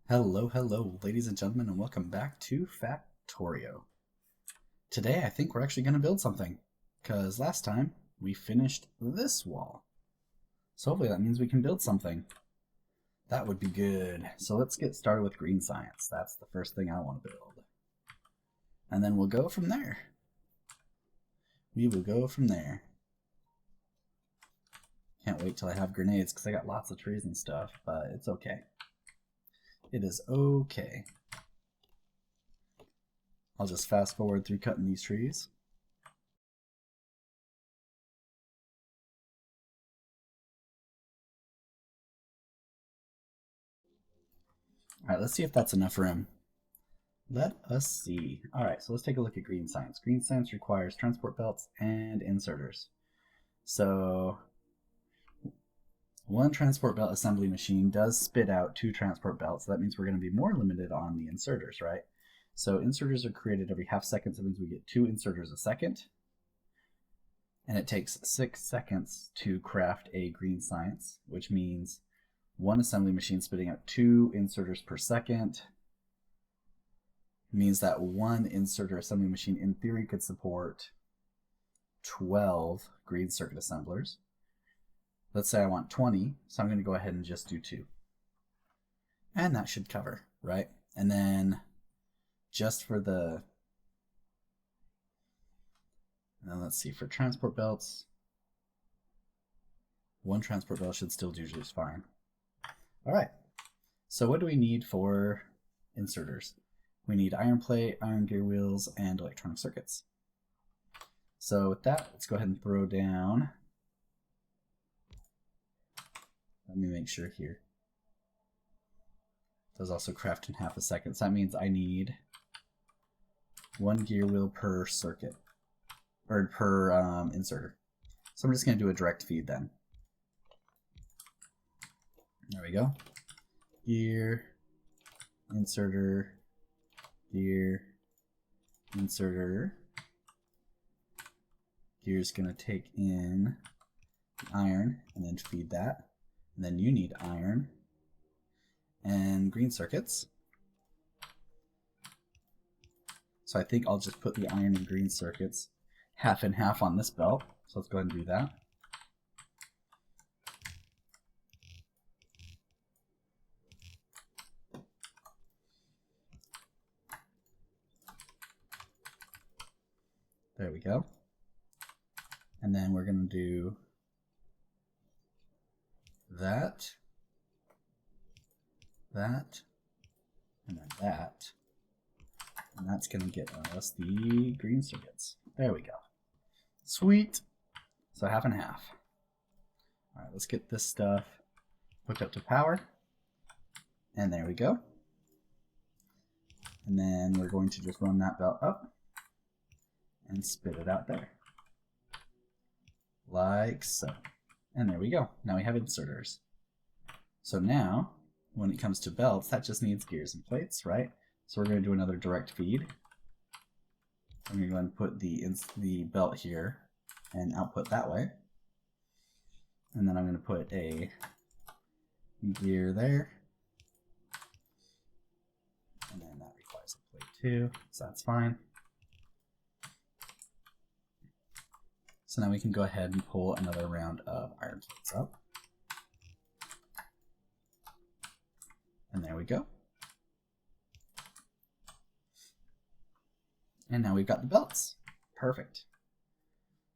Hello, hello, ladies and gentlemen, and welcome back to Factorio. Today, I think we're actually going to build something, because last time we finished this wall. So hopefully that means we can build something. That would be good. So let's get started with green science. That's the first thing I want to build. And then we'll go from there. We will go from there. Can't wait till I have grenades, because I got lots of trees and stuff, but it's okay. It is okay. I'll just fast forward through cutting these trees. Alright, let's see if that's enough room. Let us see. Alright, so let's take a look at green science. Green science requires transport belts and inserters. So one transport belt assembly machine does spit out two transport belts. So that means we're going to be more limited on the inserters, right? So inserters are created every half second. So that means we get two inserters a second. And it takes 6 seconds to craft a green science, which means one assembly machine spitting out two inserters per second means that one inserter assembly machine in theory could support 12 green circuit assemblers. Let's say I want 20, so I'm going to go ahead and just do 2. And that should cover, right? And then just for the, and then let's see, for transport belts, one transport belt should still do just fine. All right, so what do we need for inserters? We need iron plate, iron gear wheels, and electronic circuits. So with that, let's go ahead and throw down. Let me make sure here. Does also craft in half a second. So that means I need one gear wheel per circuit, or per inserter. So I'm just going to do a direct feed then. There we go. Gear, inserter, gear, inserter. Gear's going to take in the iron and then feed that. And then you need iron and green circuits. So I think I'll just put the iron and green circuits half and half on this belt. So let's go ahead and do that. There we go. And then we're going to do that, that, and then that. And that's going to get us the green circuits. There we go. Sweet. So half and half. All right, let's get this stuff hooked up to power. And there we go. And then we're going to just run that belt up and spit it out there. Like so. And there we go. Now we have inserters. So now, when it comes to belts, that just needs gears and plates, right? So we're going to do another direct feed. I'm going to go ahead and put the belt here and output that way. And then I'm going to put a gear there. And then that requires a plate too, so that's fine. So now we can go ahead and pull another round of iron plates up. And there we go. And now we've got the belts. Perfect.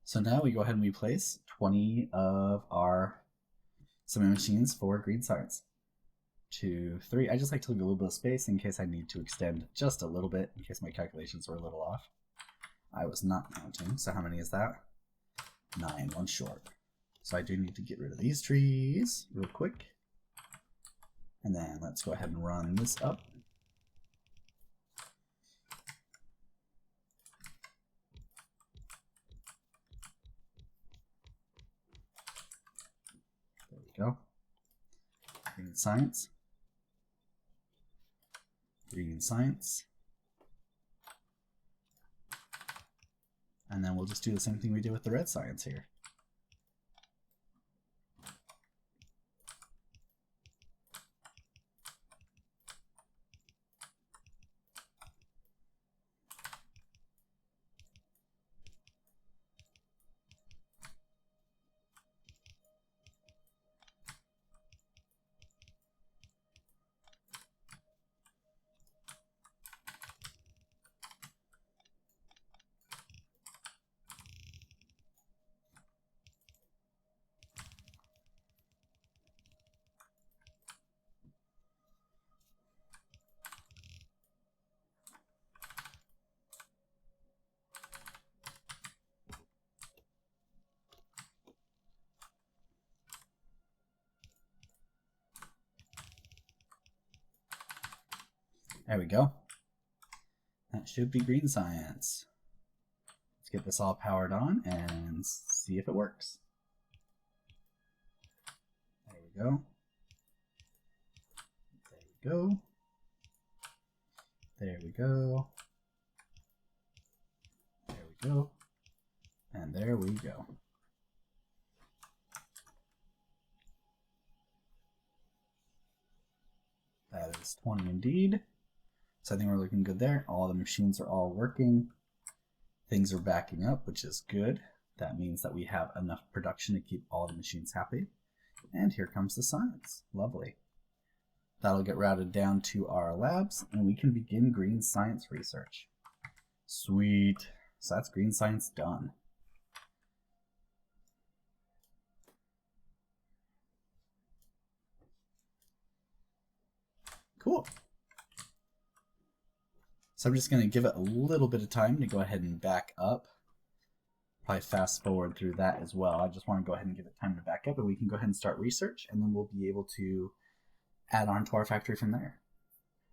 So now we go ahead and we place 20 of our sewing machines for green science. 2, 3. I just like to leave a little bit of space in case I need to extend just a little bit, in case my calculations were a little off. I was not counting, so how many is that? 9, one short. So I do need to get rid of these trees real quick. And then let's go ahead and run this up. There we go. Green science. Green science. And then we'll just do the same thing we did with the red science here. There we go. That should be green science. Let's get this all powered on and see if it works. There we go. There we go. There we go. There we go. And there we go. That is 20 indeed. So I think we're looking good there. All the machines are all working. Things are backing up, which is good. That means that we have enough production to keep all the machines happy. And here comes the science. Lovely. That'll get routed down to our labs, and we can begin green science research. Sweet. So that's green science done. Cool. So I'm just going to give it a little bit of time to go ahead and back up. Probably fast forward through that as well. I just want to go ahead and give it time to back up, and we can go ahead and start research, and then we'll be able to add on to our factory from there.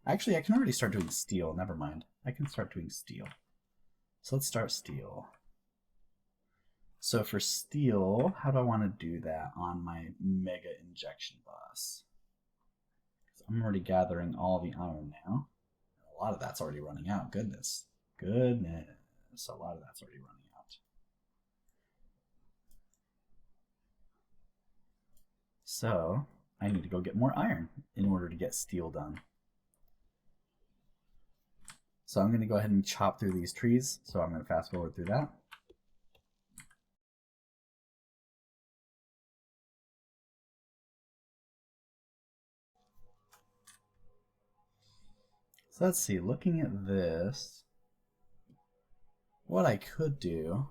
Actually, I can already start doing steel. Never mind. I can start doing steel. So let's start steel. So for steel, how do I want to do that on my mega injection bus? I'm already gathering all the iron now. A lot of that's already running out. Goodness. Goodness. A lot of that's already running out. So I need to go get more iron in order to get steel done. So I'm going to go ahead and chop through these trees. So I'm going to fast forward through that. So let's see, looking at this, what I could do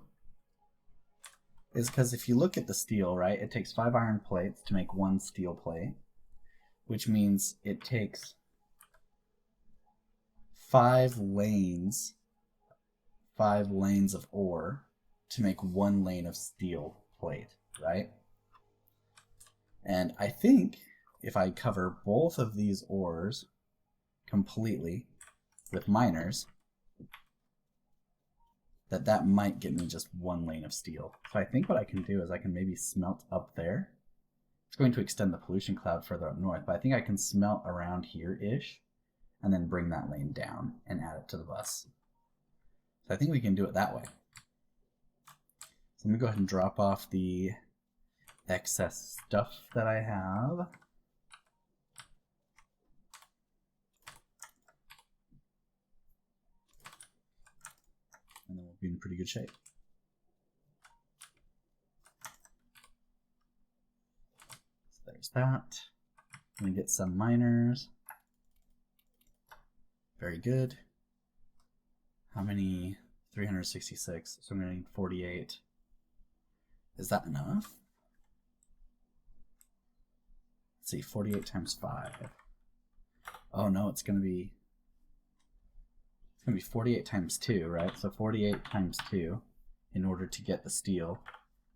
is, because if you look at the steel, right, it takes 5 iron plates to make 1 steel plate, which means it takes 5 lanes of ore to make 1 lane of steel plate, right? And I think if I cover both of these ores completely with miners, that might get me just 1 lane of steel. So I think what I can do is I can maybe smelt up there. It's going to extend the pollution cloud further up north, but I think I can smelt around here-ish and then bring that lane down and add it to the bus. So I think we can do it that way. So let me go ahead and drop off the excess stuff that I have. And then we'll be in pretty good shape. So there's that. I'm going to get some miners. Very good. How many? 366. So I'm going to need 48. Is that enough? Let's see, 48 times 5. Oh no, it's going to be 48 times 2, right? So 48 times 2 in order to get the steel,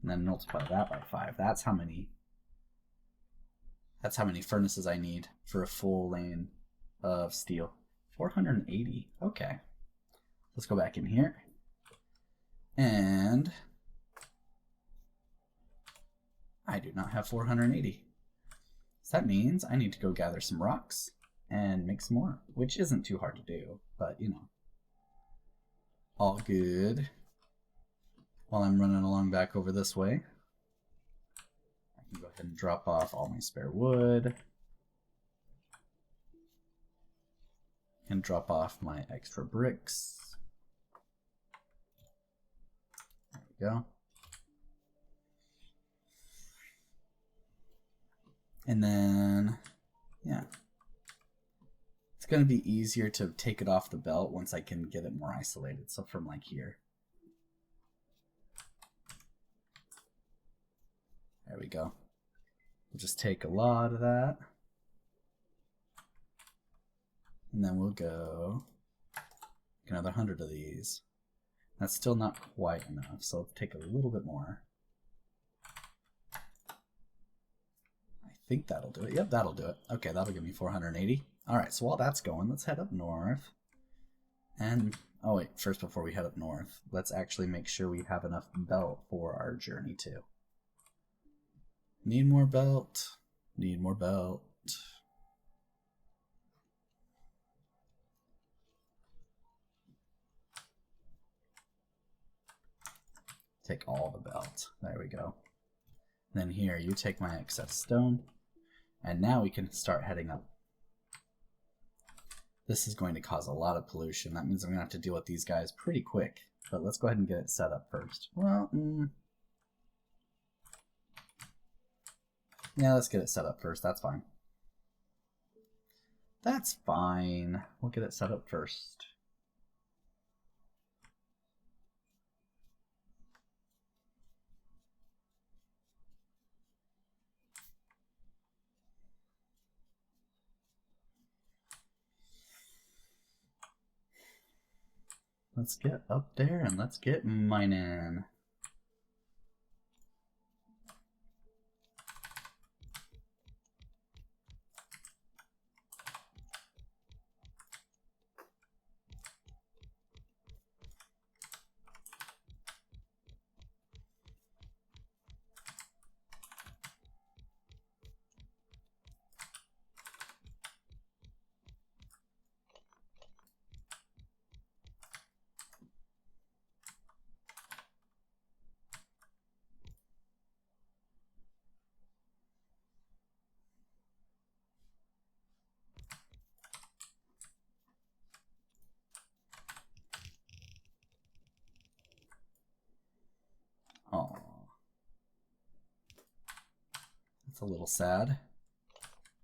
and then multiply that by 5. That's how many furnaces I need for a full lane of steel. 480. Okay. Let's go back in here. And I do not have 480. So that means I need to go gather some rocks and make some more, which isn't too hard to do, but you know. All good. While I'm running along back over this way, I can go ahead and drop off all my spare wood. And drop off my extra bricks. There we go. And then, yeah. It's going to be easier to take it off the belt once I can get it more isolated. So from like here. There we go. We'll just take a lot of that. And then we'll go another 100 of these. That's still not quite enough, so let's take a little bit more. I think that'll do it. Yep, that'll do it. Okay, that'll give me 480. All right, so while that's going, let's head up north. And, oh wait, first before we head up north, let's actually make sure we have enough belt for our journey too. Need more belt. Need more belt. Take all the belt. There we go. Then here, you take my excess stone. And now we can start heading up. This is going to cause a lot of pollution. That means I'm going to have to deal with these guys pretty quick. But let's go ahead and get it set up first. Well, yeah, let's get it set up first. That's fine. That's fine. We'll get it set up first. Let's get up there and let's get mining. Oh, that's a little sad.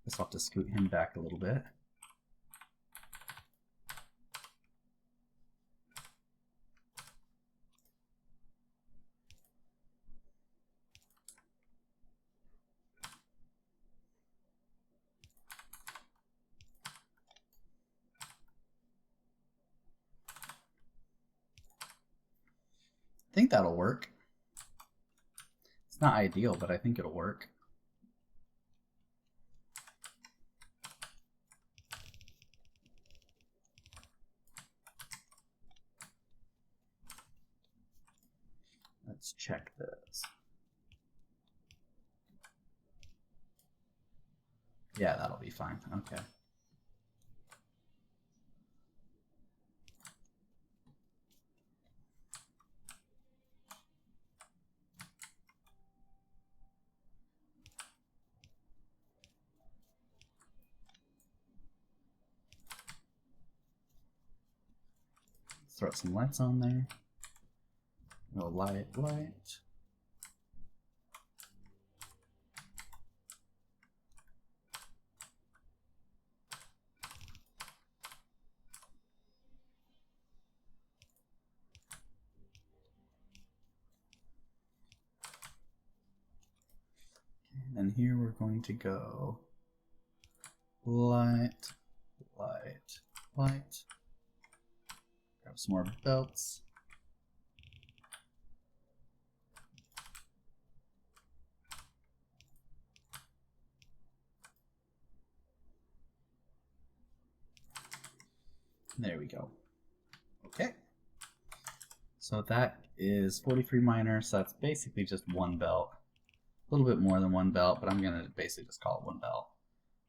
Guess I'll have to scoot him back a little bit. I think that'll work. It's not ideal, but I think it'll work. Let's check this. Yeah, that'll be fine. Okay. Throw some lights on there. No light. And here we're going to go light. Grab some more belts. There we go. Okay. So that is 43 miners, so that's basically just one belt. A little bit more than one belt, but I'm going to basically just call it one belt.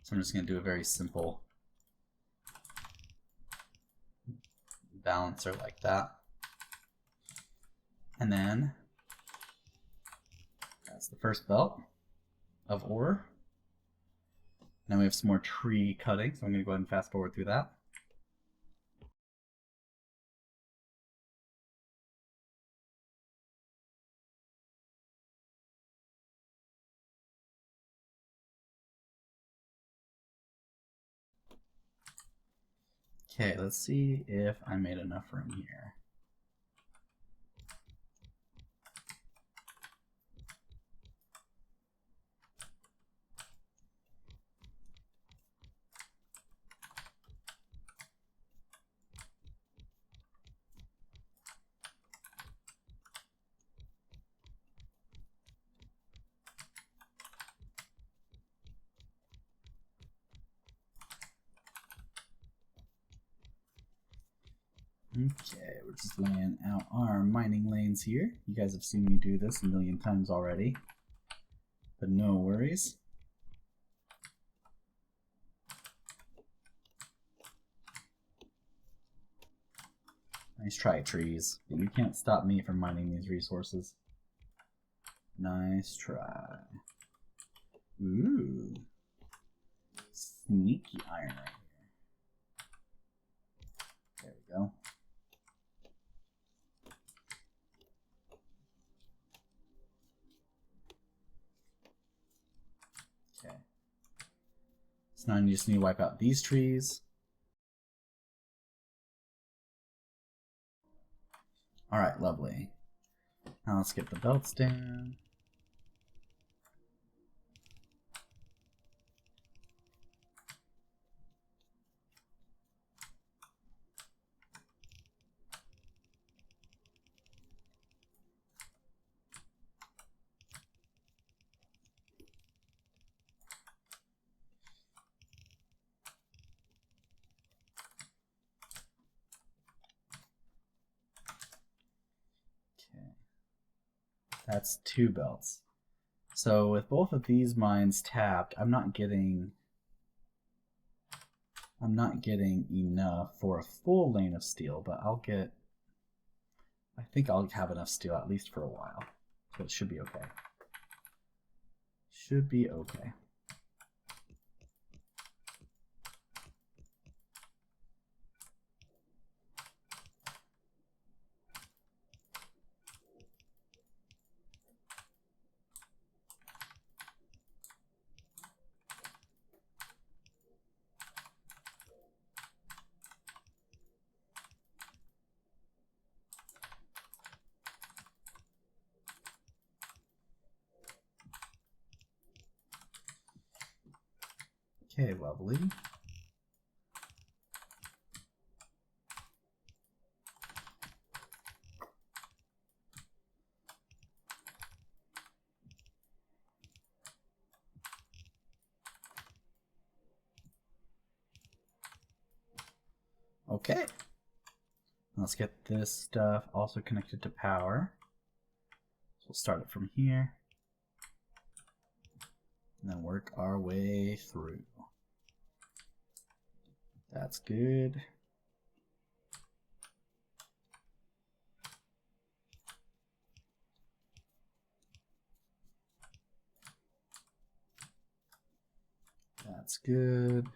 So I'm just going to do a very simple balancer like that. And then that's the first belt of ore. Now we have some more tree cutting, so I'm going to go ahead and fast forward through that. Okay, let's see if I made enough room here. Okay, we're just laying out our mining lanes here. You guys have seen me do this a million times already, but no worries. Nice try, trees. But you can't stop me from mining these resources. Nice try. Ooh. Sneaky iron right here. There we go. Okay. So now I just need to wipe out these trees. Alright, lovely. Now let's get the belts down. That's 2 belts. So with both of these mines tapped, I'm not getting enough for a full lane of steel, but I think I'll have enough steel at least for a while. So it should be okay. Should be okay. Okay, lovely. Okay. Let's get this stuff also connected to power. So we'll start it from here. And then work our way through. That's good. That's good.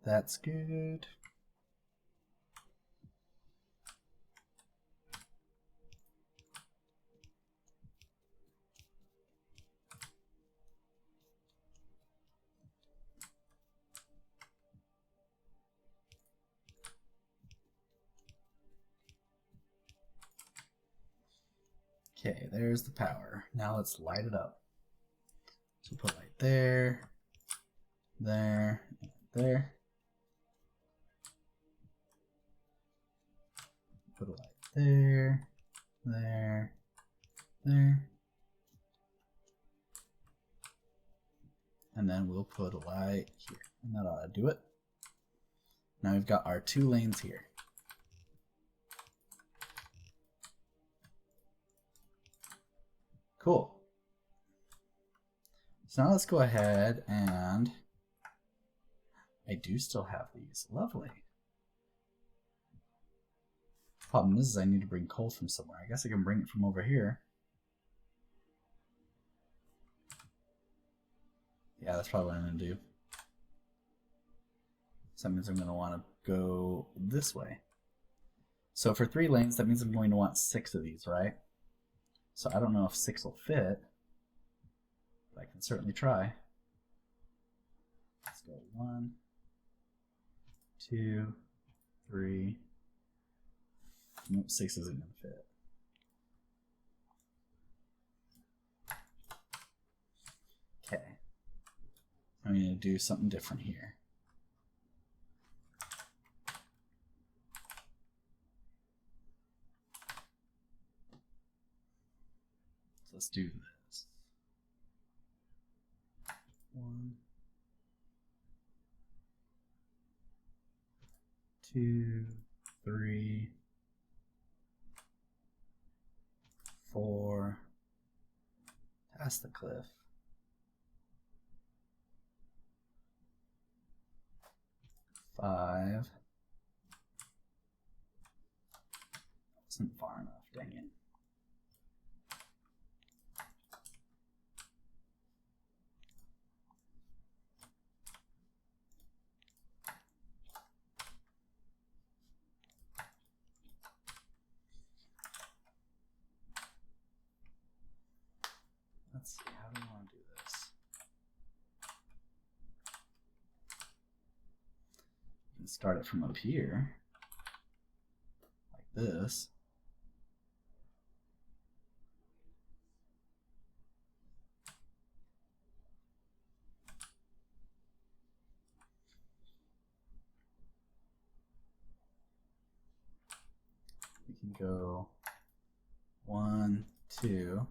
That's good. Okay, there's the power. Now let's light it up. So put light there, there, there. Put a light there, there, there. And then we'll put a light here. And that ought to do it. Now we've got our 2 lanes here. Cool. So now let's go ahead and I do still have these. Lovely. Problem is I need to bring coal from somewhere. I guess I can bring it from over here. Yeah, that's probably what I'm going to do. So that means I'm going to want to go this way. So for 3 lanes, that means I'm going to want 6 of these, right? So I don't know if 6 will fit, but I can certainly try. Let's go 1, 2, 3. Nope, 6 isn't going to fit. Okay. I'm going to do something different here. So let's do this. 1, 2, 3, 4, past the cliff. 5. Wasn't far enough, dang it. Let's see, how do we want to do this? You can start it from up here, like this. We can go 1, 2,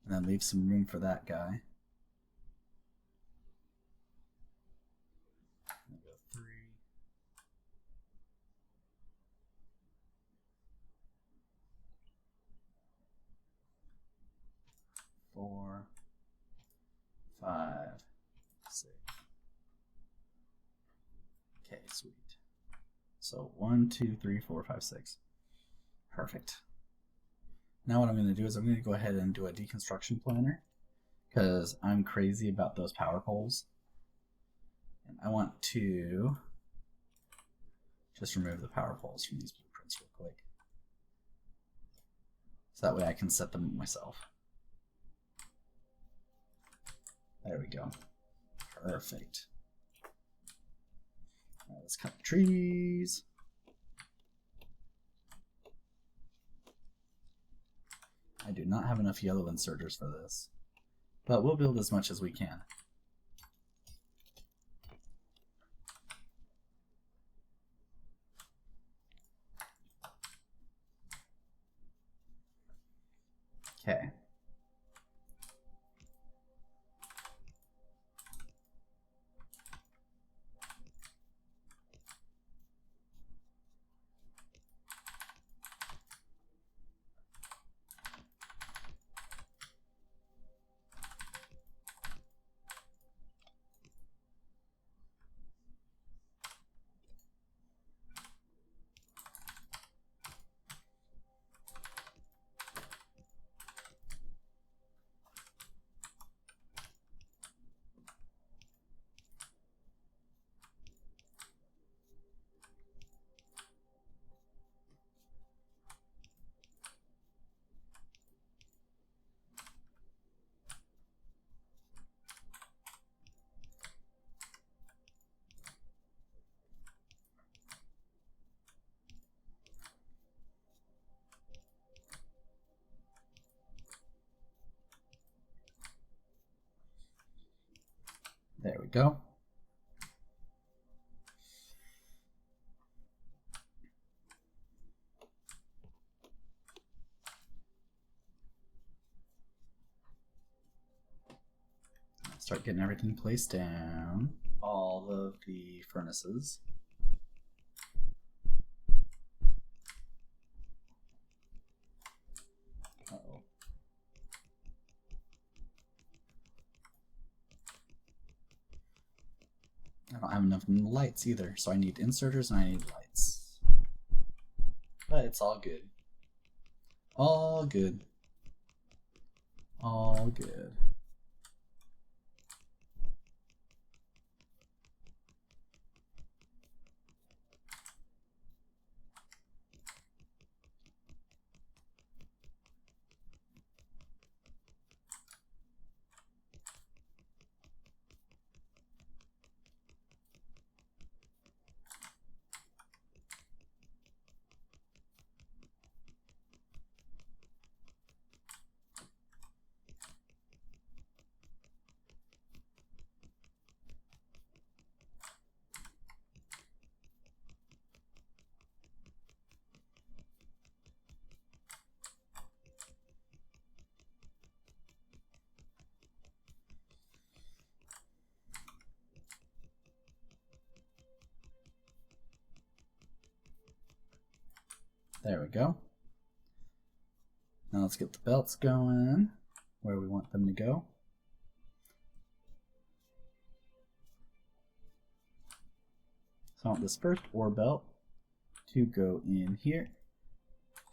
and then leave some room for that guy. And go 3. 4, 5, 6. Okay, sweet. So 1, 2, 3, 4, 5, 6. Perfect. Now what I'm going to do is I'm going to go ahead and do a deconstruction planner because I'm crazy about those power poles. And I want to just remove the power poles from these blueprints real quick. So that way I can set them myself. There we go. Perfect. All right, let's cut the trees. I do not have enough yellow inserters for this, but we'll build as much as we can. Okay. There we go. Start getting everything placed down. All of the furnaces. Uh-oh. I don't have enough lights either, so I need inserters and I need lights. But it's all good. All good. All good. There we go. Now let's get the belts going where we want them to go. So I want this first ore belt to go in here.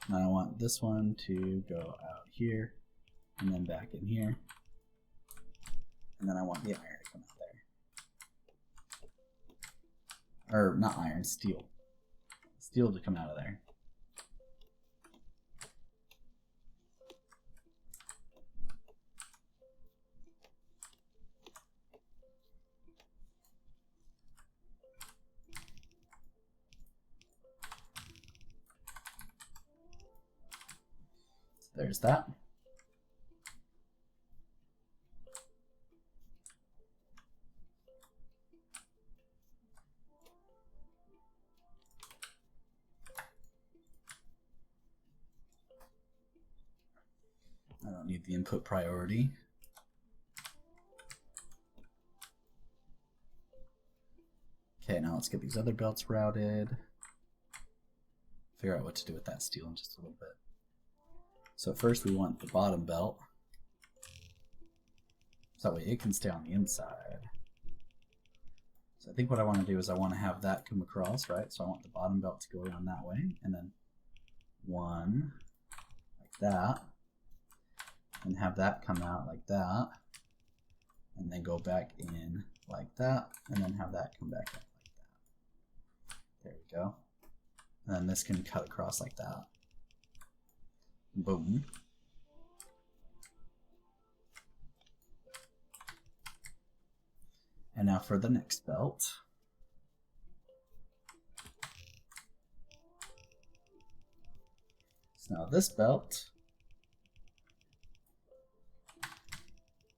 And I want this one to go out here and then back in here. And then I want the iron to come out there. Or not iron, steel. Steel to come out of there. There's that. I don't need the input priority. Okay, now let's get these other belts routed. Figure out what to do with that steel in just a little bit. So first we want the bottom belt, so that way it can stay on the inside. So I think what I want to do is I want to have that come across, right? So I want the bottom belt to go around that way, and then one like that, and have that come out like that, and then go back in like that, and then have that come back up like that. There we go. And then this can cut across like that. Boom. And now for the next belt. So now this belt,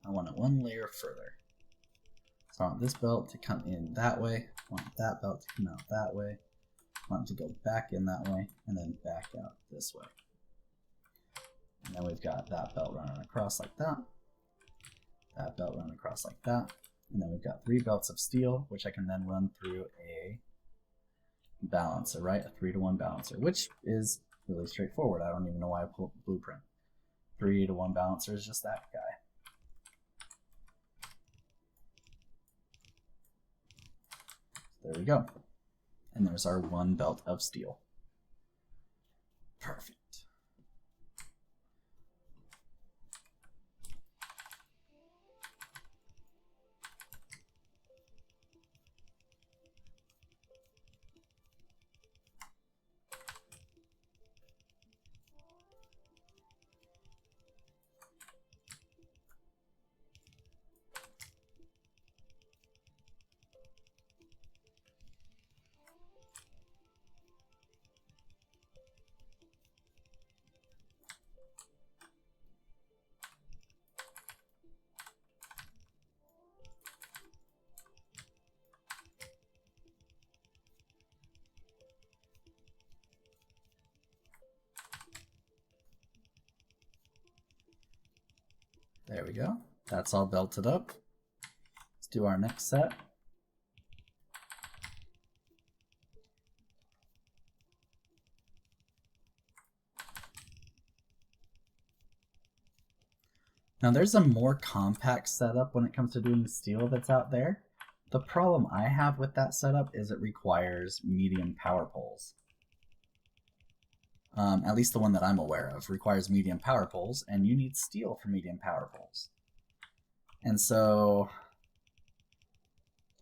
I want it one layer further. So I want this belt to come in that way, I want that belt to come out that way, I want it to go back in that way, and then back out this way. And then we've got that belt running across like that, that belt running across like that, and then we've got 3 belts of steel, which I can then run through a balancer, right? A 3-to-1 balancer, which is really straightforward. I don't even know why I pulled the blueprint. 3-to-1 balancer is just that guy. There we go. And there's our 1 belt of steel. Perfect. There we go. That's all belted up. Let's do our next set. Now there's a more compact setup when it comes to doing steel that's out there. The problem I have with that setup is it requires medium power poles. At least the one that I'm aware of requires medium power poles, and you need steel for medium power poles. And so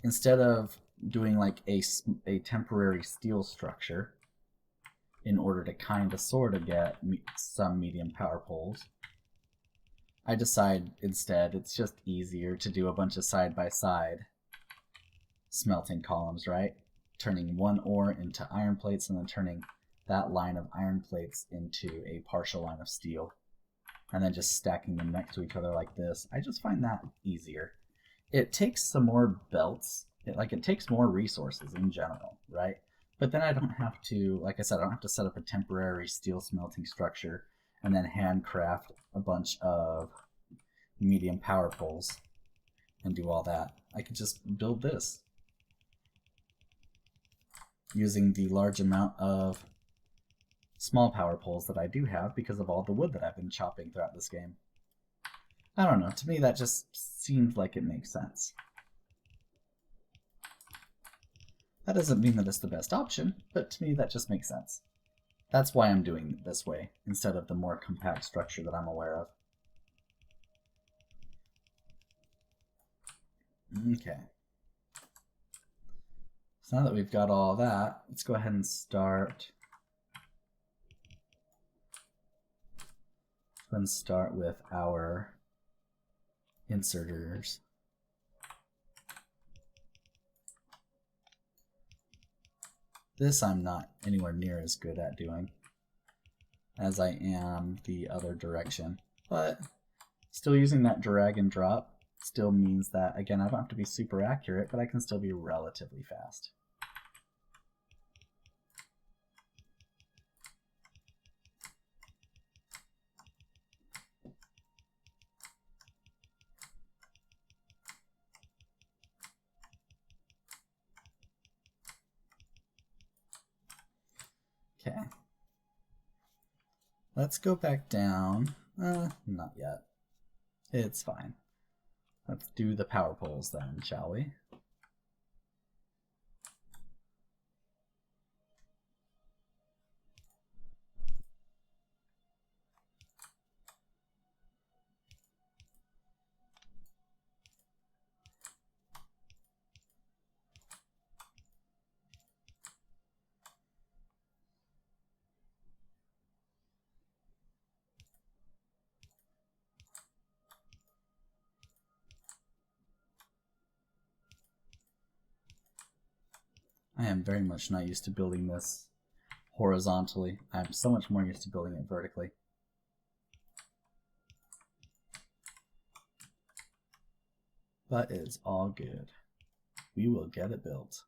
instead of doing like a temporary steel structure in order to kind of sort of get some medium power poles, I decide instead it's just easier to do a bunch of side-by-side smelting columns, right? Turning one ore into iron plates and then turning that line of iron plates into a partial line of steel, and then just stacking them next to each other like this. I just find that easier. It takes some more belts, it takes more resources in general, right? But then I don't have to, like I said, I don't have to set up a temporary steel smelting structure and then handcraft a bunch of medium power poles and do all that. I could just build this using the large amount of small power poles that I do have because of all the wood that I've been chopping throughout this game. I don't know, to me that just seems like it makes sense. That doesn't mean that it's the best option, but to me that just makes sense. That's why I'm doing it this way, instead of the more compact structure that I'm aware of. Okay. So now that we've got all that, let's go ahead and start. Let's start with our inserters. This I'm not anywhere near as good at doing as I am the other direction, but still using that drag and drop still means that, again, I don't have to be super accurate, but I can still be relatively fast. Okay. Let's go back down. Not yet. It's fine. Let's do the power poles then, shall we? I am very much not used to building this horizontally. I'm so much more used to building it vertically. But it's all good. We will get it built.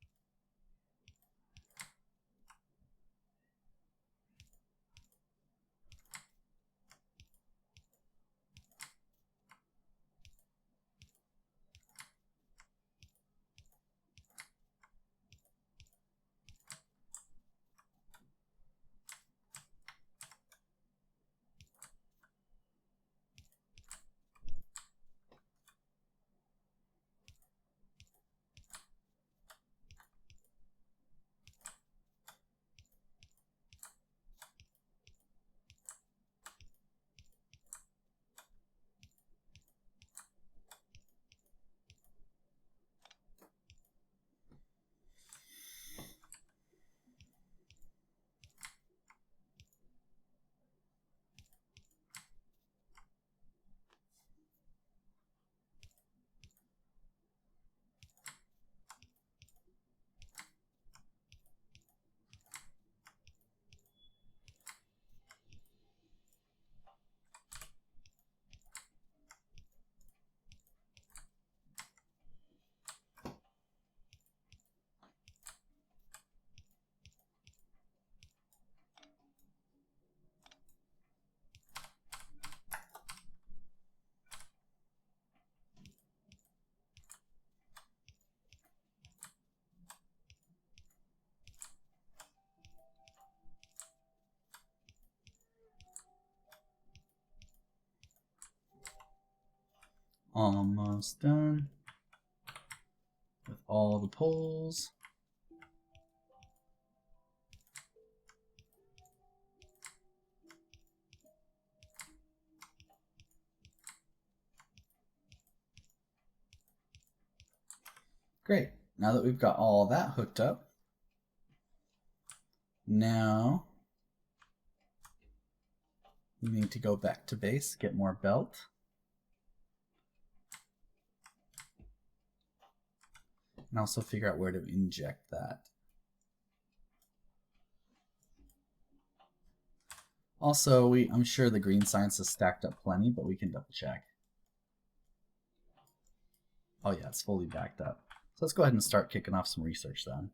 Almost done with all the poles. Great. Now that we've got all that hooked up, now we need to go back to base, get more belt. And also figure out where to inject that. Also, I'm sure the green science is stacked up plenty, but we can double check. Oh yeah, it's fully backed up. So let's go ahead and start kicking off some research then.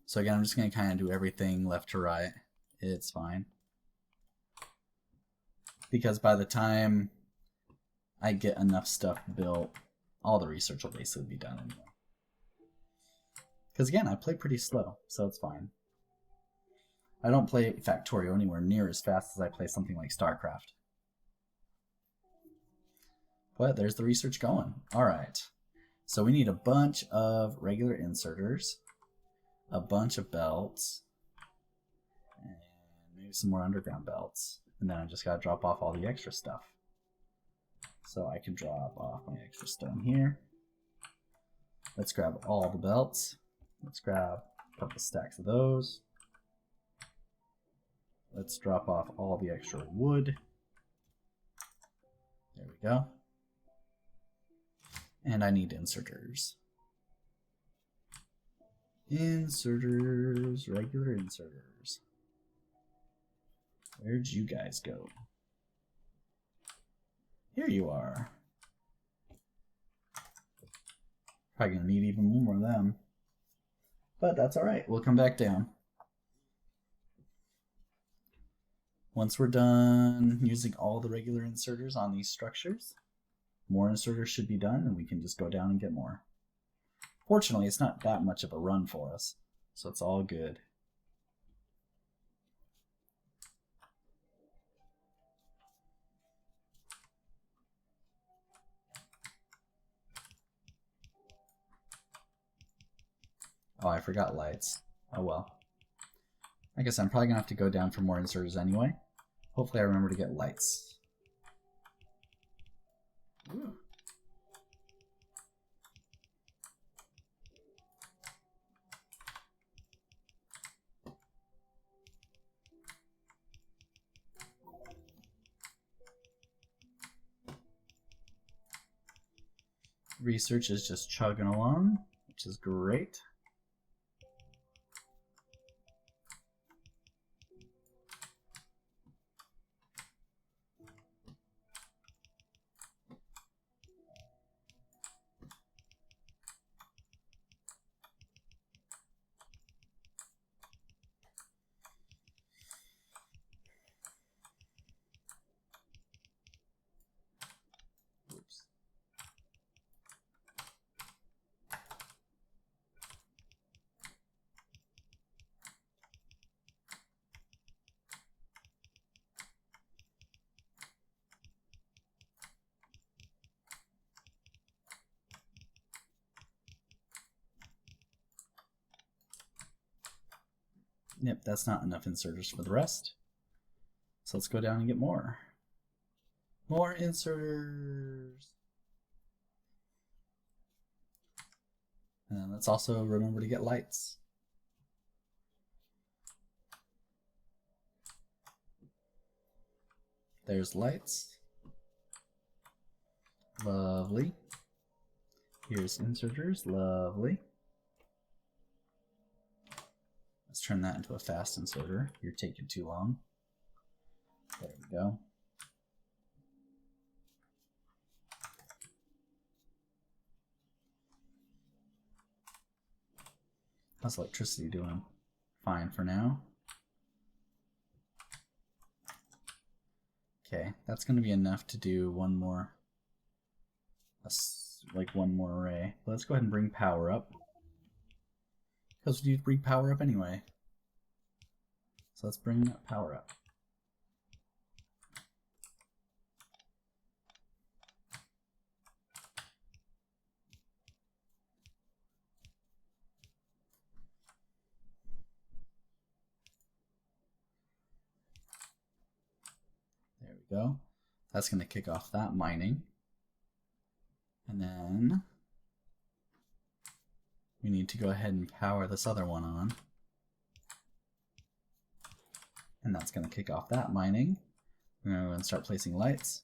So again, I'm just going to kind of do everything left to right. It's fine. Because by the time I get enough stuff built, all the research will basically be done anyway. Because again, I play pretty slow, so it's fine. I don't play Factorio anywhere near as fast as I play something like StarCraft. But there's the research going. All right. So we need a bunch of regular inserters, a bunch of belts, and maybe some more underground belts. And then I just gotta drop off all the extra stuff. So I can drop off my extra stone here. Let's grab all the belts. Let's grab a couple stacks of those. Let's drop off all the extra wood. There we go. And I need inserters. Inserters, regular inserters. Where'd you guys go? Here you are. Probably gonna need even more of them. But that's alright, we'll come back down. Once we're done using all the regular inserters on these structures, more inserters should be done and we can just go down and get more. Fortunately, it's not that much of a run for us, so it's all good. Oh, I forgot lights. Oh well. I guess I'm probably gonna have to go down for more inserters anyway. Hopefully I remember to get lights. Ooh. Research is just chugging along, which is great. Yep, that's not enough inserters for the rest. So let's go down and get more. More inserters. And let's also remember to get lights. There's lights. Lovely. Here's inserters. Lovely. Let's turn that into a fast inserter. You're taking too long. There we go. How's electricity doing? Fine for now. Okay, that's going to be enough to do one more, one more array. Let's go ahead and bring power up. Because we need to bring power up anyway. So let's bring that power up. There we go. That's going to kick off that mining. And then we need to go ahead and power this other one on. And that's going to kick off that mining. We're going to go and start placing lights.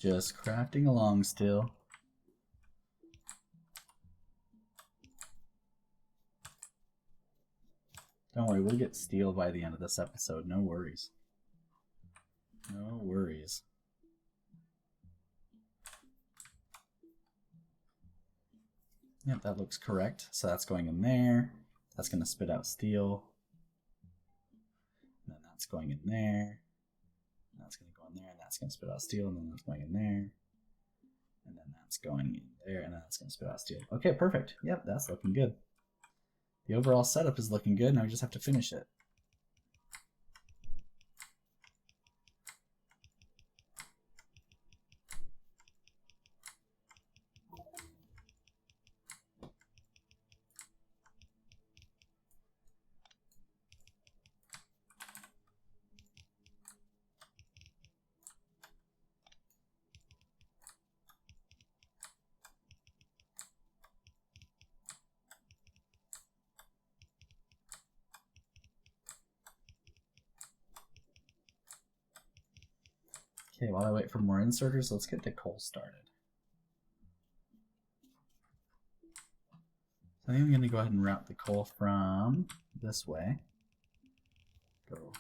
Just crafting along still. Don't worry, we'll get steel by the end of this episode. No worries. No worries. Yep, that looks correct. So that's going in there. That's going to spit out steel. And then that's going in there. And that's going to go in there. And that's going to spit out steel. And then that's going in there. And then that's going in there. And then that's going to spit out steel. Okay, perfect. Yep, that's looking good. The overall setup is looking good. Now we just have to finish it. Okay, while I wait for more inserters, let's get the coal started. I think I'm going to go ahead and route the coal from this way. Go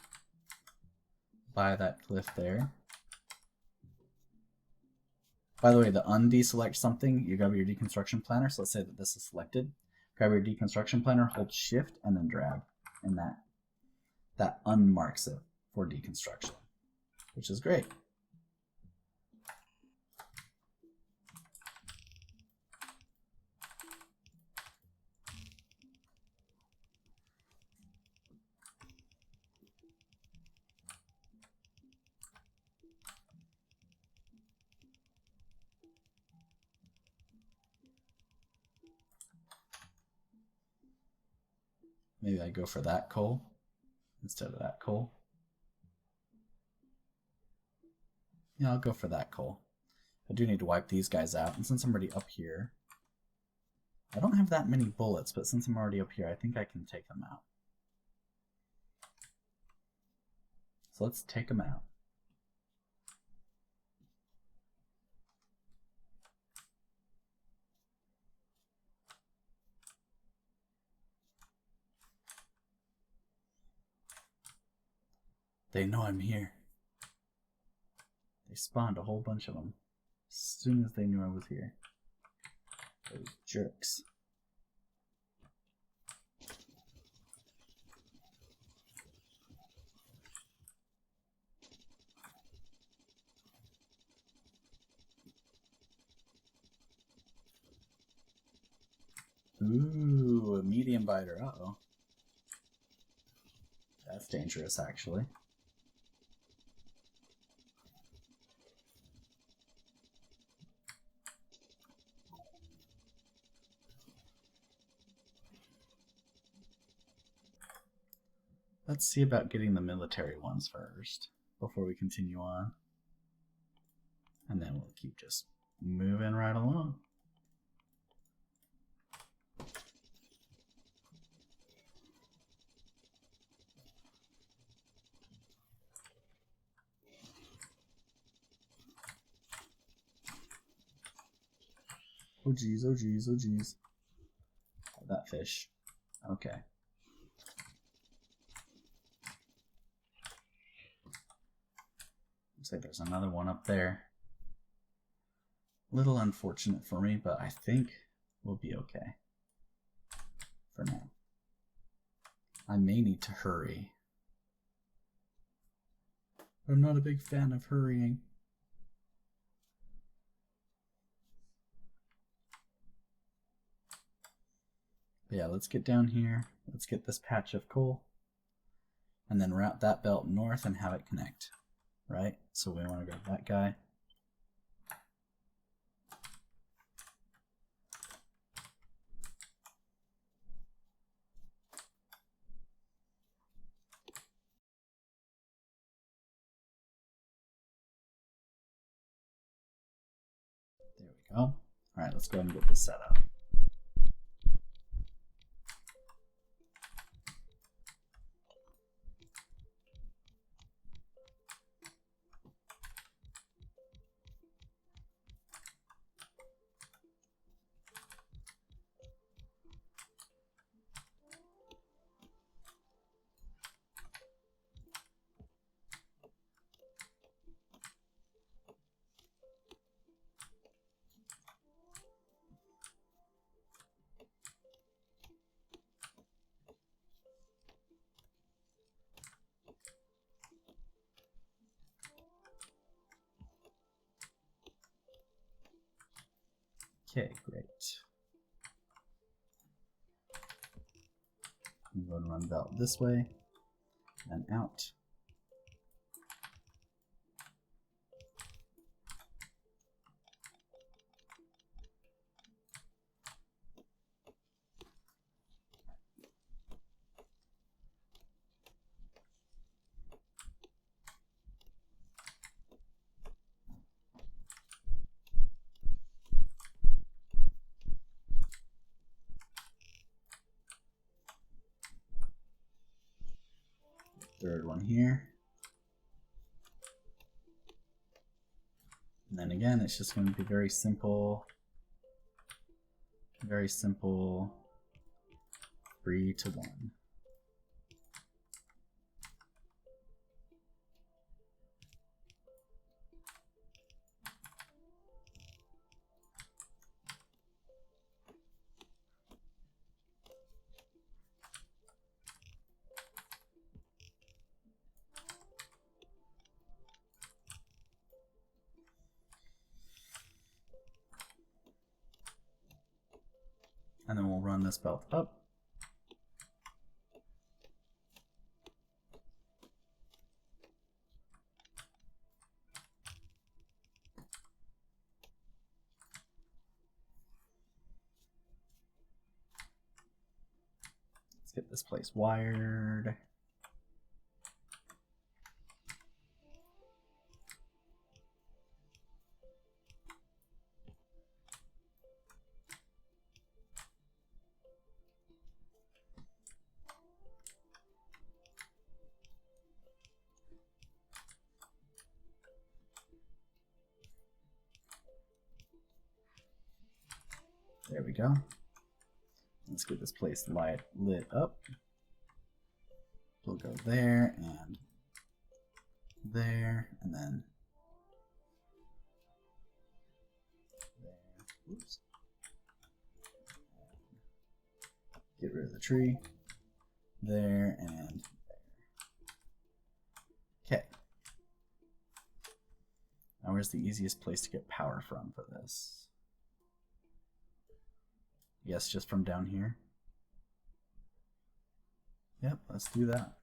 by that cliff there. By the way, the undeselect something, you grab your deconstruction planner. So let's say that this is selected. Grab your deconstruction planner, hold shift, and then drag. And that unmarks it for deconstruction, which is great. Maybe I go for that coal instead of that coal. Yeah, I'll go for that coal. I do need to wipe these guys out, and since I'm already up here, I don't have that many bullets, but since I'm already up here, I think I can take them out. So let's take them out. They know I'm here. They spawned a whole bunch of them as soon as they knew I was here. Those jerks. Ooh, a medium biter. Uh-oh. That's dangerous, actually. Let's see about getting the military ones first before we continue on. And then we'll keep just moving right along. Oh geez, oh geez, oh geez. Oh, that fish. Okay. Looks like there's another one up there. A little unfortunate for me, but I think we'll be okay for now. I may need to hurry. I'm not a big fan of hurrying. But yeah, let's get down here. Let's get this patch of coal. And then route that belt north and have it connect. Right? So we want to grab that guy. There we go. All right, let's go ahead and get this set up. Okay, great. I'm going to run belt this way and out. Third one here. And then again, it's just going to be very simple. Very simple. 3 to 1. And then we'll run this belt up. Let's get this place wired. There we go. Let's get this place lit up. We'll go there and there, and then there. Oops. Get rid of the tree. There and there. Okay. Now where's the easiest place to get power from for this? Yes, just from down here. Yep, let's do that.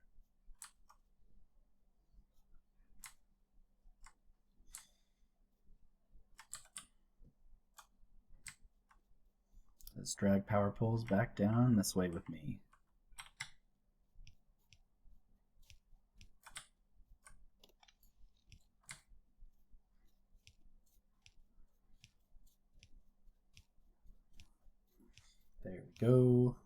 Let's drag power poles back down this way with me. There we go.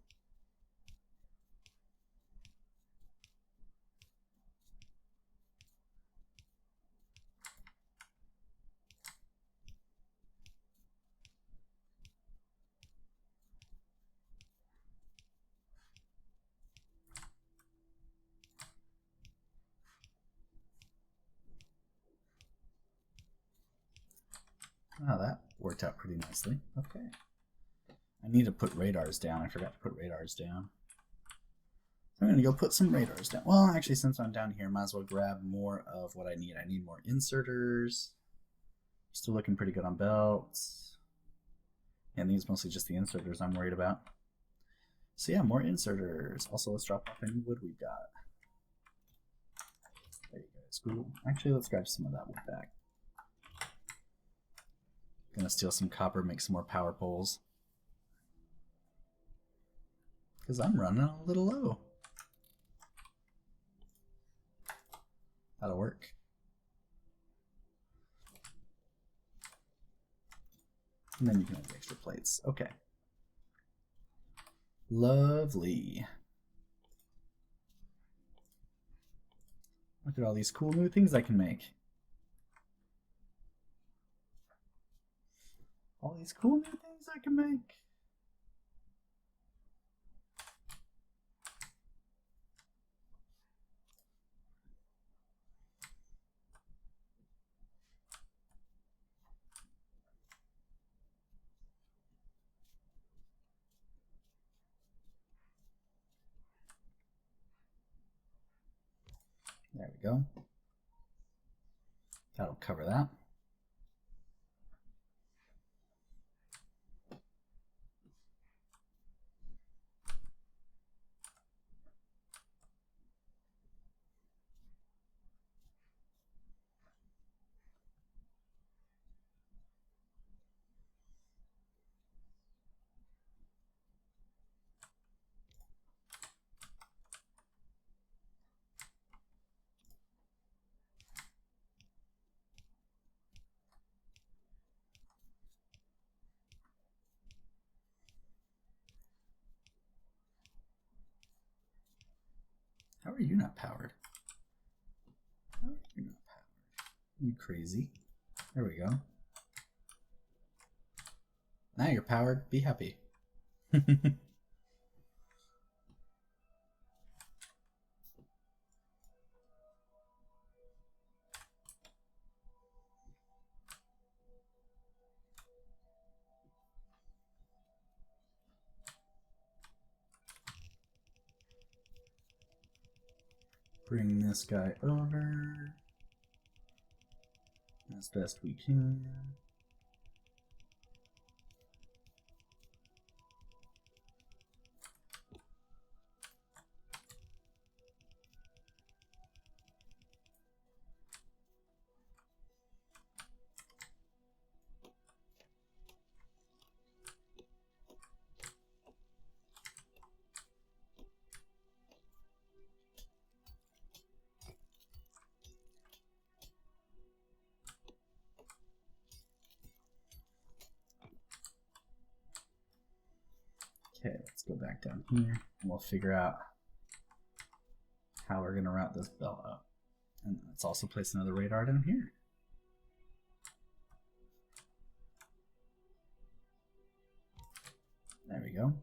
Oh, that worked out pretty nicely. Okay. I need to put radars down. I forgot to put radars down. I'm going to go put some radars down. Well, actually, since I'm down here, I might as well grab more of what I need. I need more inserters. Still looking pretty good on belts. And these mostly just the inserters I'm worried about. So yeah, more inserters. Also, let's drop off any wood we've got. There you go. It's cool. Actually, let's grab some of that wood back. Gonna steal some copper, make some more power poles. Because I'm running a little low. That'll work. And then you can have the extra plates. Okay. Lovely. Look at all these cool new things I can make. All these cool new things I can make. There we go. That'll cover that. How are you not powered? How are you not powered? You crazy. There we go. Now you're powered. Be happy. Bring this guy over as best we can. Okay, let's go back down here and we'll figure out how we're going to route this belt up. And let's also place another radar down here. There we go.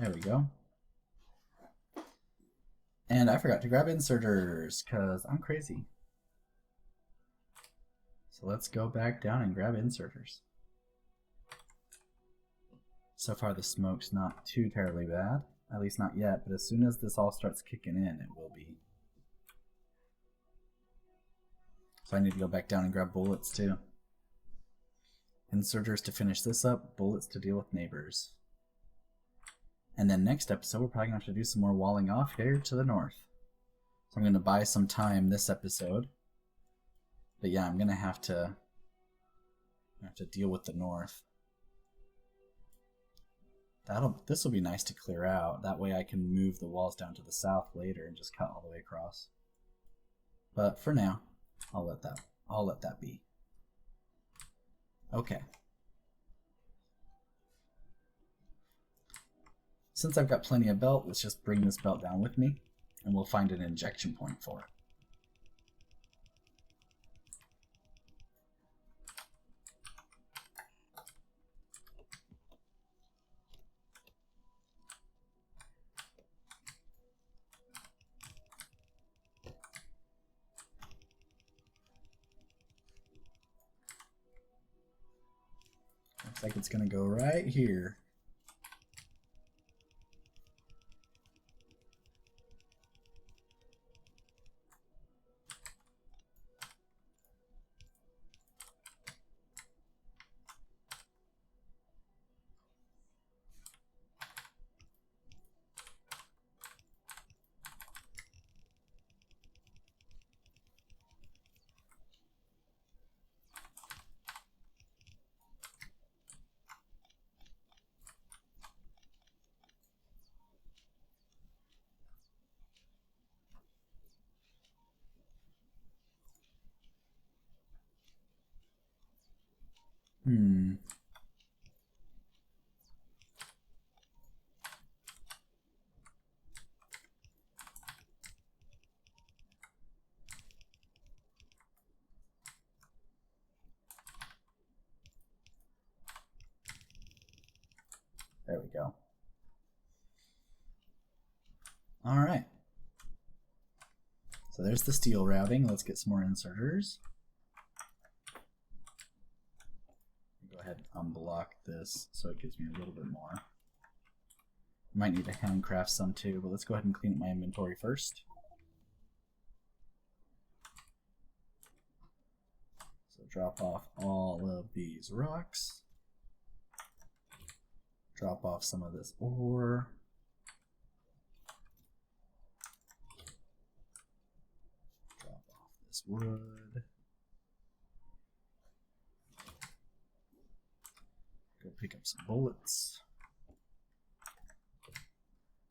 There we go. And I forgot to grab inserters because I'm crazy. So let's go back down and grab inserters. So far the smoke's not too terribly bad, at least not yet, but as soon as this all starts kicking in, it will be. So I need to go back down and grab bullets too. Inserters to finish this up, bullets to deal with neighbors. And then next episode, we're probably going to have to do some more walling off here to the north. So I'm going to buy some time this episode. But yeah, I'm going to have to deal with the north. This will be nice to clear out. That way I can move the walls down to the south later and just cut all the way across. But for now, I'll let that be. Okay. Since I've got plenty of belt, let's just bring this belt down with me, and we'll find an injection point for it. Looks like it's going to go right here. There we go. All right. So there's the steel routing. Let's get some more inserters. Go ahead and unblock this so it gives me a little bit more. Might need to handcraft some too, but let's go ahead and clean up my inventory first. So drop off all of these rocks. Drop off some of this ore. Drop off this wood. Go pick up some bullets.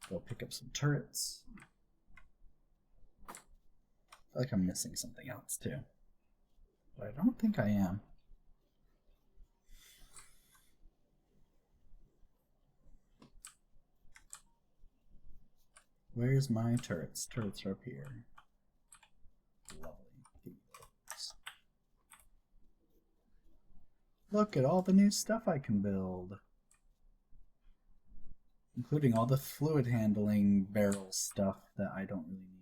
Go pick up some turrets. I feel like I'm missing something else too, but I don't think I am. Where's my turrets? Turrets are up here. Lovely. Give me those. Look at all the new stuff I can build. Including all the fluid handling barrel stuff that I don't really need.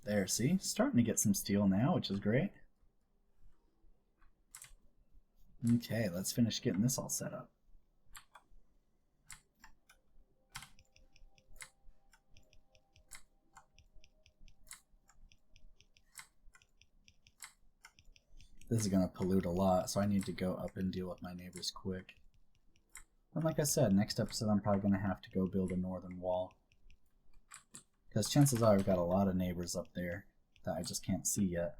There, see? Starting to get some steel now, which is great. Okay, let's finish getting this all set up. This is going to pollute a lot, so I need to go up and deal with my neighbors quick. And like I said, next episode I'm probably going to have to go build a northern wall. Because chances are I've got a lot of neighbors up there that I just can't see yet.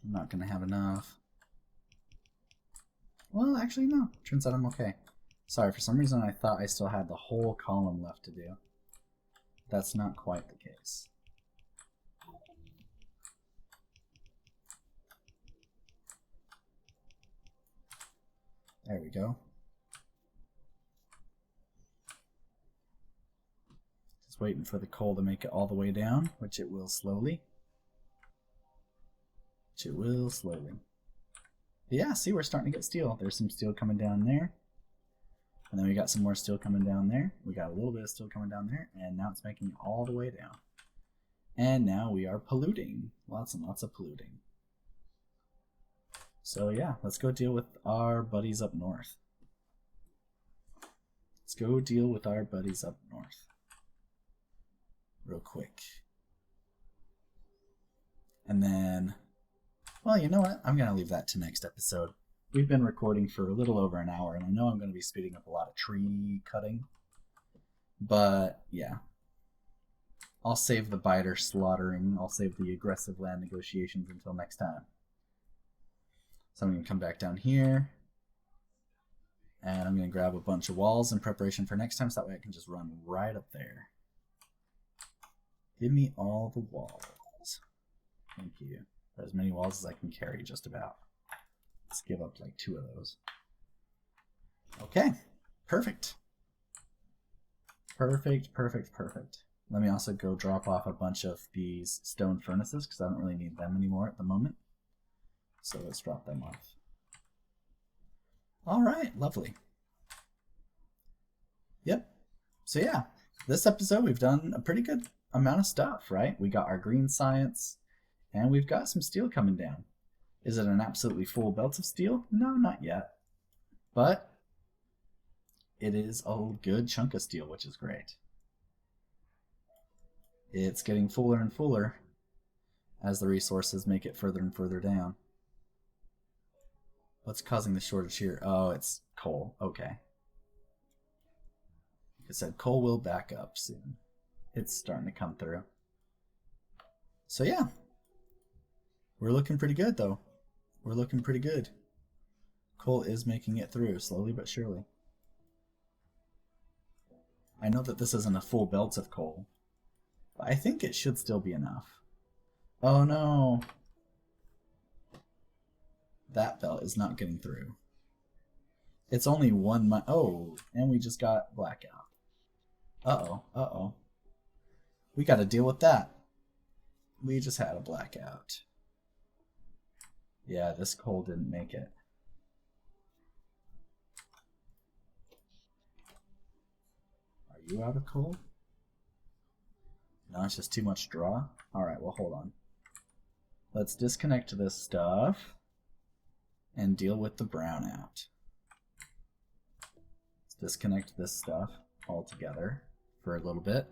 I'm not going to have enough. Well, actually, no. Turns out I'm okay. Sorry, for some reason I thought I still had the whole column left to do. That's not quite the case. There we go. Just waiting for the coal to make it all the way down, which it will slowly. But yeah, see, we're starting to get steel. There's some steel coming down there. And then we got some more steel coming down there. We got a little bit of steel coming down there. And now it's making it all the way down. And now we are polluting. Lots and lots of polluting. So yeah, let's go deal with our buddies up north. Let's go deal with our buddies up north. Real quick. And then... well, you know what? I'm going to leave that to next episode. We've been recording for a little over an hour, and I know I'm going to be speeding up a lot of tree cutting. But, yeah. I'll save the biter slaughtering. I'll save the aggressive land negotiations until next time. So I'm going to come back down here. And I'm going to grab a bunch of walls in preparation for next time, so that way I can just run right up there. Give me all the walls. Thank you. As many walls as I can carry, just about. Let's give up like 2 of those. Okay, perfect. Perfect. Let me also go drop off a bunch of these stone furnaces, because I don't really need them anymore at the moment. So let's drop them off. Alright, lovely. Yep. So yeah, this episode we've done a pretty good amount of stuff, right? We got our green science. And we've got some steel coming down. Is it an absolutely full belt of steel? No, not yet. But it is a good chunk of steel, which is great. It's getting fuller and fuller as the resources make it further and further down. What's causing the shortage here? Oh, it's coal. Okay. Like I said, coal will back up soon. It's starting to come through. So yeah. We're looking pretty good, though. We're looking pretty good. Coal is making it through, slowly but surely. I know that this isn't a full belt of coal, but I think it should still be enough. Oh no! That belt is not getting through. It's only one oh, and we just got blackout. Uh-oh, uh-oh. We gotta deal with that. We just had a blackout. Yeah, this coal didn't make it. Are you out of coal? No, it's just too much draw? Alright, well hold on. Let's disconnect this stuff and deal with the brownout. Let's disconnect this stuff altogether for a little bit.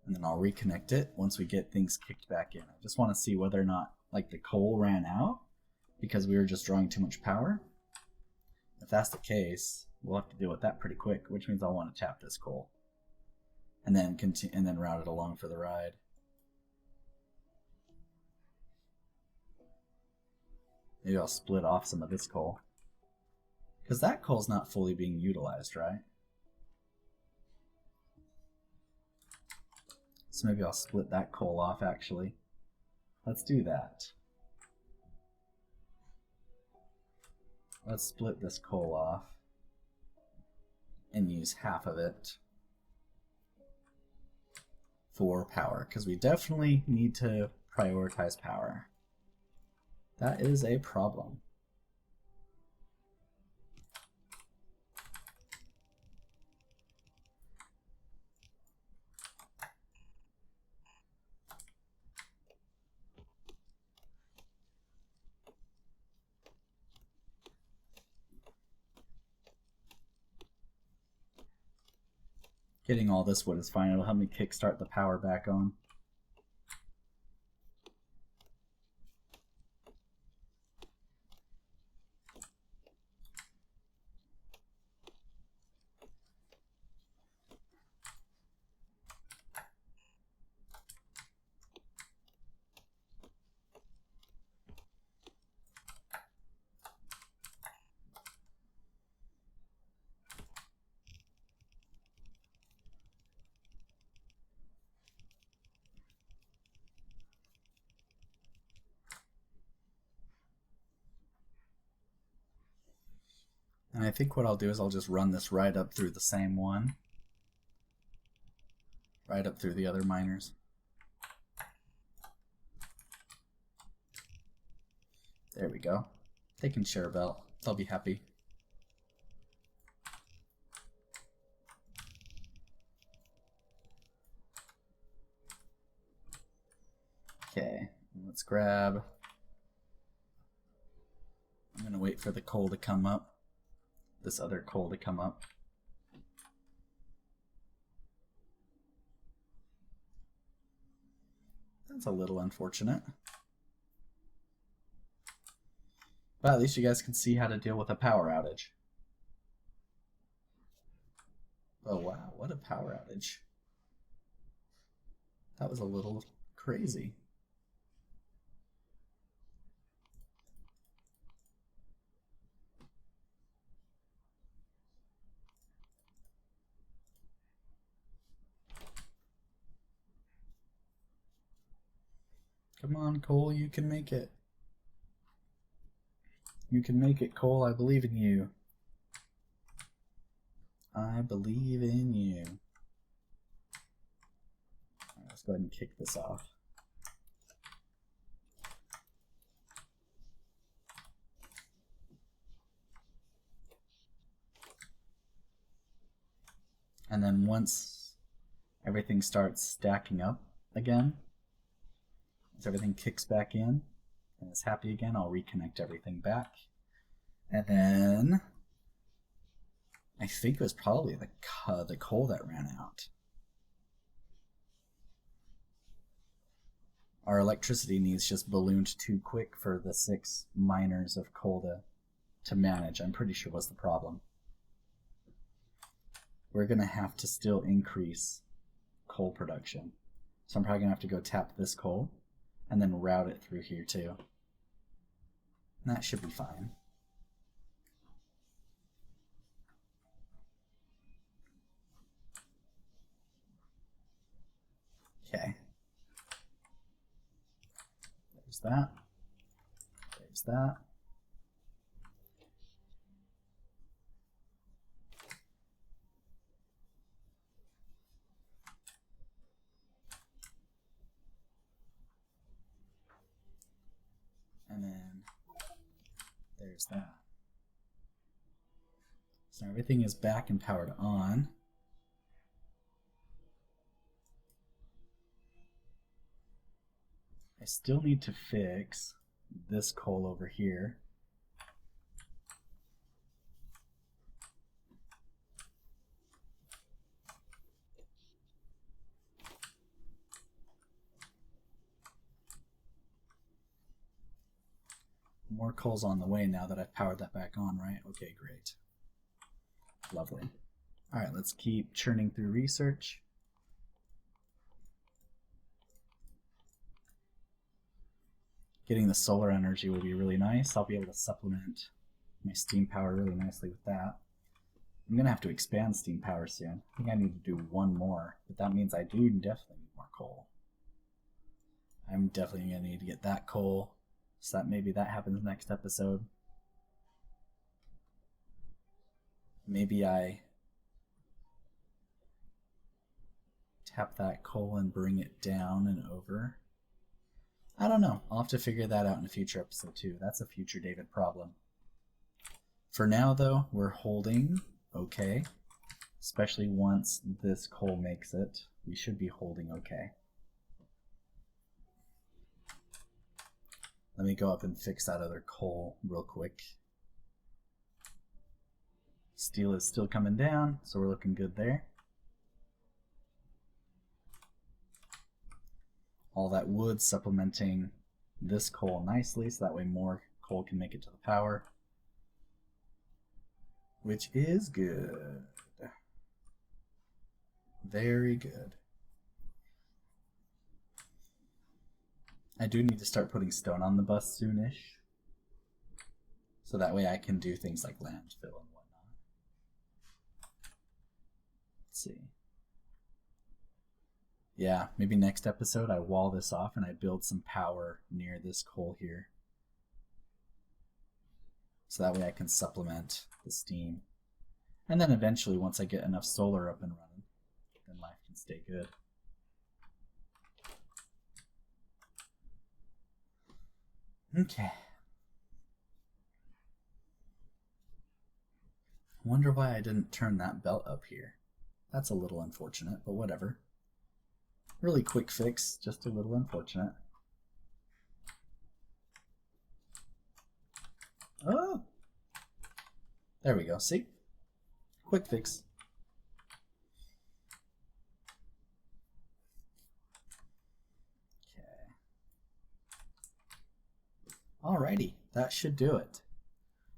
And then I'll reconnect it once we get things kicked back in. I just want to see whether or not like the coal ran out because we were just drawing too much power. If that's the case, we'll have to deal with that pretty quick, which means I'll want to tap this coal and then continue and then route it along for the ride. Maybe I'll split off some of this coal because that coal's not fully being utilized, right? So maybe I'll split that coal off actually. Let's do that. Let's split this coal off and use half of it for power, because we definitely need to prioritize power. That is a problem. Getting all this wood is fine. It'll help me kickstart the power back on. And I think what I'll do is I'll just run this right up through the same one. Right up through the other miners. There we go. They can share a belt. They'll be happy. Okay, let's grab. I'm gonna wait for the coal to come up. This other coal to come up. That's a little unfortunate. But at least you guys can see how to deal with a power outage. Oh wow, what a power outage. That was a little crazy. Come on, Cole, you can make it. You can make it, Cole. I believe in you. I believe in you. All right, let's go ahead and kick this off. And then once everything starts stacking up again, as everything kicks back in and is happy again, I'll reconnect everything back. And then I think it was probably the coal that ran out. Our electricity needs just ballooned too quick for the 6 miners of coal to manage, I'm pretty sure was the problem. We're going to have to still increase coal production. So I'm probably gonna have to go tap this coal and then route it through here too. And that should be fine. Okay. There's that. There's that. And then there's that. So everything is back and powered on. I still need to fix this coal over here. More coal's on the way now that I've powered that back on, right? Okay, great. Lovely. All right, let's keep churning through research. Getting the solar energy will be really nice. I'll be able to supplement my steam power really nicely with that. I'm gonna have to expand steam power soon. I think I need to do one more, but that means I do definitely need more coal. I'm definitely gonna need to get that coal, so that maybe that happens next episode. Maybe I tap that coal and bring it down and over. I don't know. I'll have to figure that out in a future episode too. That's a future David problem. For now though, we're holding okay. Especially once this coal makes it, we should be holding okay. Let me go up and fix that other coal real quick. Steel is still coming down, so we're looking good there. All that wood supplementing this coal nicely, so that way more coal can make it to the power, which is good. Very good. I do need to start putting stone on the bus soonish, so that way I can do things like landfill and whatnot. Let's see. Yeah, maybe next episode I wall this off and I build some power near this coal here. So that way I can supplement the steam. And then eventually, once I get enough solar up and running, then life can stay good. Okay. I wonder why I didn't turn that belt up here. That's a little unfortunate, but whatever. Really quick fix, just a little unfortunate. Oh! There we go, see? Quick fix. Okay. Alrighty, that should do it.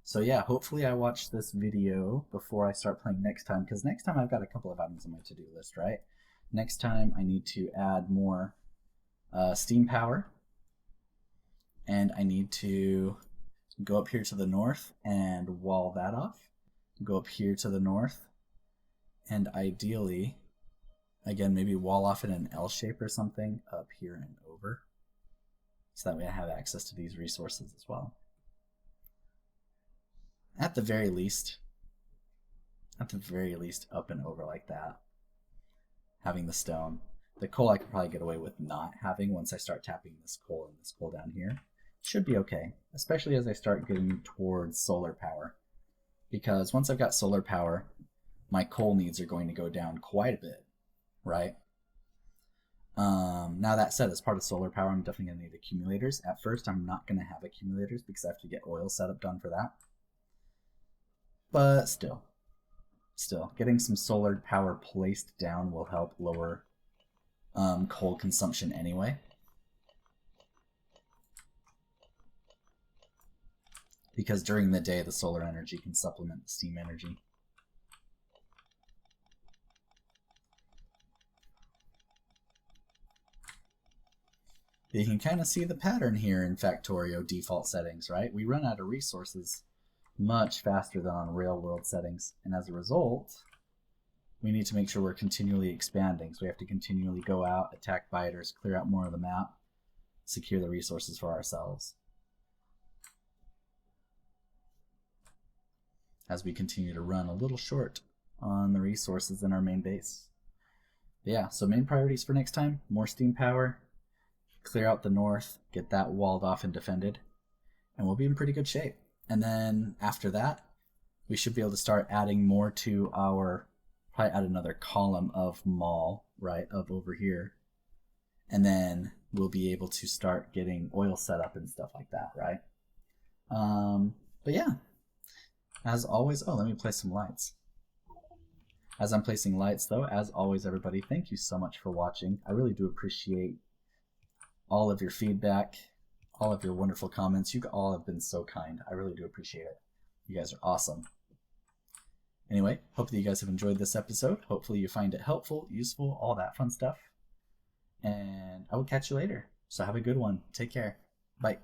So yeah, hopefully I watch this video before I start playing next time, because next time I've got a couple of items on my to-do list, right? Next time I need to add more steam power, and I need to go up here to the north and wall that off. Go up here to the north, and ideally, again, maybe wall off in an L shape or something up here and over, so that way I have access to these resources as well. At the very least, up and over like that. Having the stone. The coal I could probably get away with not having once I start tapping this coal and this coal down here. Should be okay, especially as I start getting towards solar power. Because once I've got solar power, my coal needs are going to go down quite a bit, right? Now that said, as part of solar power, I'm definitely going to need accumulators. At first, I'm not going to have accumulators because I have to get oil setup done for that. But still, getting some solar power placed down will help lower coal consumption anyway. Because during the day, the solar energy can supplement the steam energy. You can kind of see the pattern here in Factorio default settings, right? We run out of resources much faster than on real world settings. And as a result, we need to make sure we're continually expanding. So we have to continually go out, attack biters, clear out more of the map, secure the resources for ourselves, as we continue to run a little short on the resources in our main base. But yeah, so main priorities for next time: more steam power, clear out the north, get that walled off and defended, and we'll be in pretty good shape. And then after that, we should be able to start adding more to our, probably add another column of mall, right, of over here. And then we'll be able to start getting oil set up and stuff like that, right? But yeah, as always, oh, let me place some lights. As I'm placing lights though, as always, everybody, thank you so much for watching. I really do appreciate all of your feedback, all of your wonderful comments. You all have been so kind. I really do appreciate it. You guys are awesome. Anyway, hope that you guys have enjoyed this episode. Hopefully you find it helpful, useful, all that fun stuff. And I will catch you later. So have a good one. Take care. Bye.